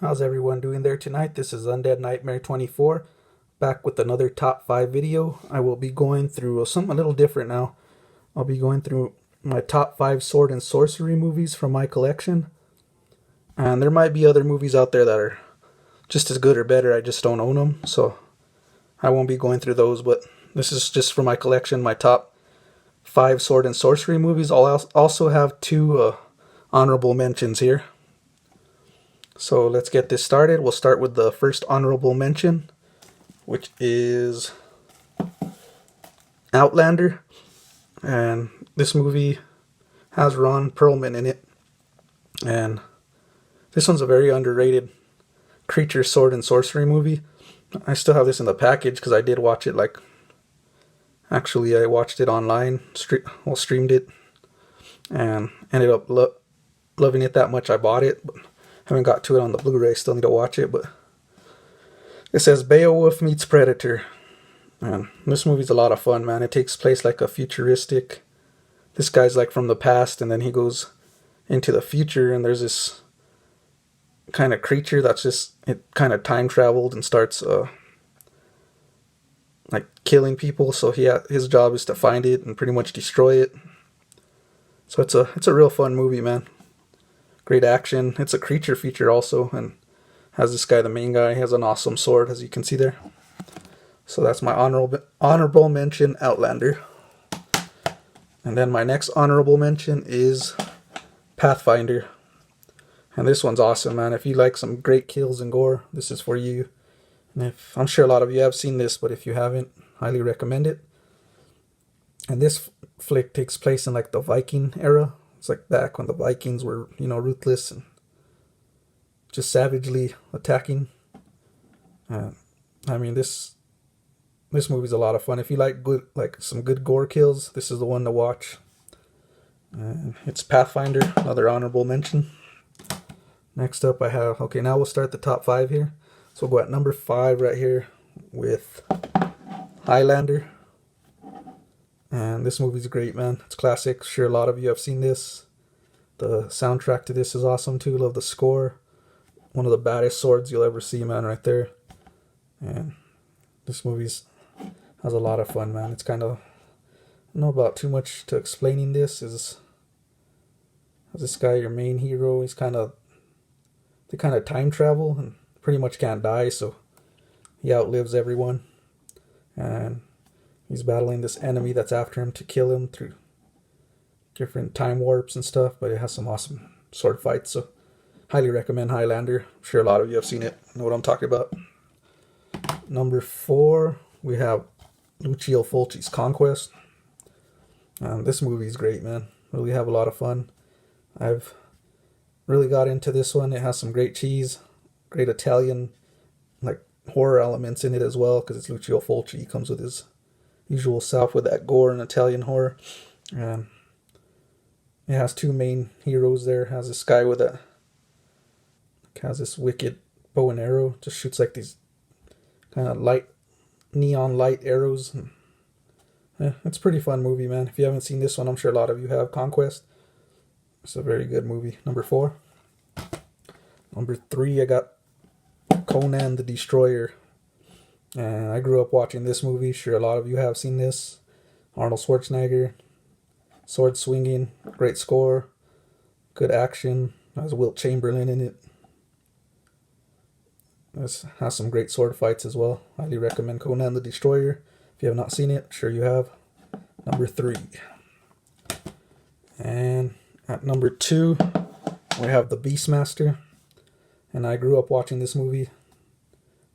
How's everyone doing there tonight? This is Undead Nightmare 24, back with another top 5 video. I will be going through something a little different now. I'll be going through my top 5 sword and sorcery movies from my collection. And there might be other movies out there that are just as good or better, I just don't own them, so I won't be going through those, but this is just for my collection, my top 5 sword and sorcery movies. I'll also have 2 honorable mentions here. So let's get this started. We'll start with the first honorable mention, which is Outlander. And this movie has Ron Perlman in it. And this one's a very underrated creature, sword, and sorcery movie. I still have this in the package because I did watch it actually I watched it online, streamed it, and ended up loving it that much I bought it. But haven't got to it on the Blu-ray, still need to watch it, but it says Beowulf meets Predator. And this movie's a lot of fun, man. It takes place like a futuristic, this guy's like from the past, and then he goes into the future, and there's this kind of creature that's just, it kind of time traveled and starts like killing people, so his job is to find it and pretty much destroy it. So it's a real fun movie, man. Great action. It's a creature feature also, and has this guy, the main guy, he has an awesome sword, as you can see there. So that's my honorable mention, Outlander. And then my next honorable mention is Pathfinder. And this one's awesome, man. If you like some great kills and gore, this is for you. And I'm sure a lot of you have seen this, but if you haven't, highly recommend it. And this flick takes place in like the Viking era. It's like back when the Vikings were, ruthless and just savagely attacking. I mean, this movie's a lot of fun. If you like some good gore kills, this is the one to watch. It's Pathfinder, another honorable mention. Next up I have, okay, now we'll start the top 5 here. So we'll go at number 5 right here with Highlander. And this movie's great, man. It's classic. Sure, a lot of you have seen this. The soundtrack to this is awesome too. Love the score. One of the baddest swords you'll ever see, man, right there. And this movie's has a lot of fun, man. It's kind of, I don't know about too much to explaining this. Is this guy your main hero? They kind of time travel and pretty much can't die, so he outlives everyone. And he's battling this enemy that's after him to kill him through different time warps and stuff, but it has some awesome sword fights, so highly recommend Highlander. I'm sure a lot of you have seen it, know what I'm talking about. Number 4, we have Lucio Fulci's Conquest. This movie's great, man. Really have a lot of fun. I've really got into this one. It has some great cheese, great Italian, like horror elements in it as well, because it's Lucio Fulci. He comes with his usual self with that gore and Italian horror. It has 2 main heroes there. It has this guy has this wicked bow and arrow, just shoots like these kind of neon light arrows. It's a pretty fun movie, man. If you haven't seen this one, I'm sure a lot of you have. Conquest. It's a very good movie. Number 4. Number 3, I got Conan the Destroyer. And I grew up watching this movie. Sure, a lot of you have seen this. Arnold Schwarzenegger, sword swinging, great score, good action. Has Wilt Chamberlain in it. This has some great sword fights as well. Highly recommend Conan the Destroyer. If you have not seen it, sure you have. Number 3. And at number 2, we have The Beastmaster. And I grew up watching this movie.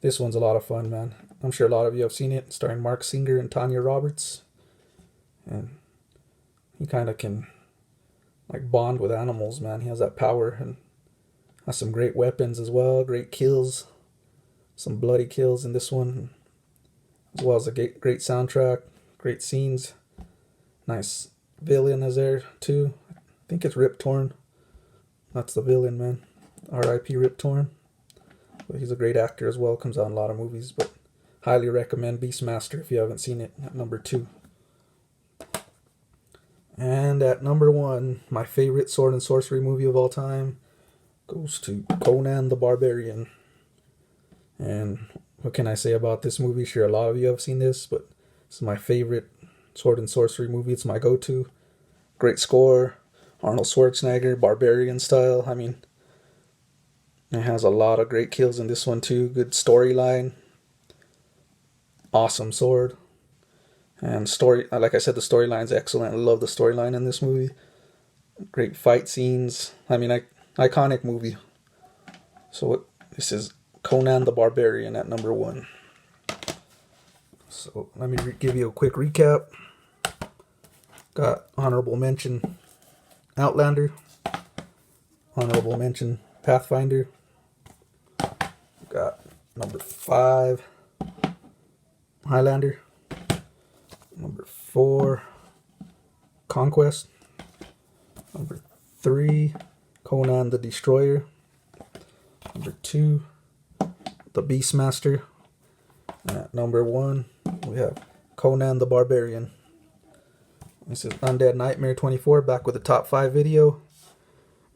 This one's a lot of fun, man. I'm sure a lot of you have seen it, starring Mark Singer and Tanya Roberts. And he kind of can like bond with animals, man. He has that power and has some great weapons as well, great kills, some bloody kills in this one, as well as a great soundtrack, great scenes. Nice villain is there too. I think it's Rip Torn. That's the villain, man. R.I.P. Rip Torn. But he's a great actor as well. Comes out in a lot of movies. But highly recommend Beastmaster if you haven't seen it. At number 2. And at number 1, my favorite sword and sorcery movie of all time, goes to Conan the Barbarian. And what can I say about this movie? Sure, a lot of you have seen this, but it's my favorite sword and sorcery movie. It's my go-to. Great score, Arnold Schwarzenegger, barbarian style. I mean, it has a lot of great kills in this one too. Good storyline. Awesome sword. And story, like I said, the storyline's excellent. I love the storyline in this movie. Great fight scenes. I mean, iconic movie. So this is Conan the Barbarian at number 1. So let me give you a quick recap. Got honorable mention Outlander, honorable mention Pathfinder. Got number 5 Highlander, number 4 Conquest, number 3 Conan the Destroyer, number 2 The Beastmaster, and at number 1 we have Conan the Barbarian. This is Undead Nightmare 24, back with the top 5 video.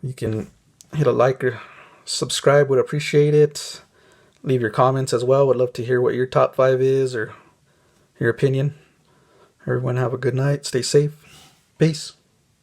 You can hit a like or subscribe, would appreciate it. Leave your comments as well, would love to hear what your top 5 is or your opinion. Everyone have a good night, stay safe, peace.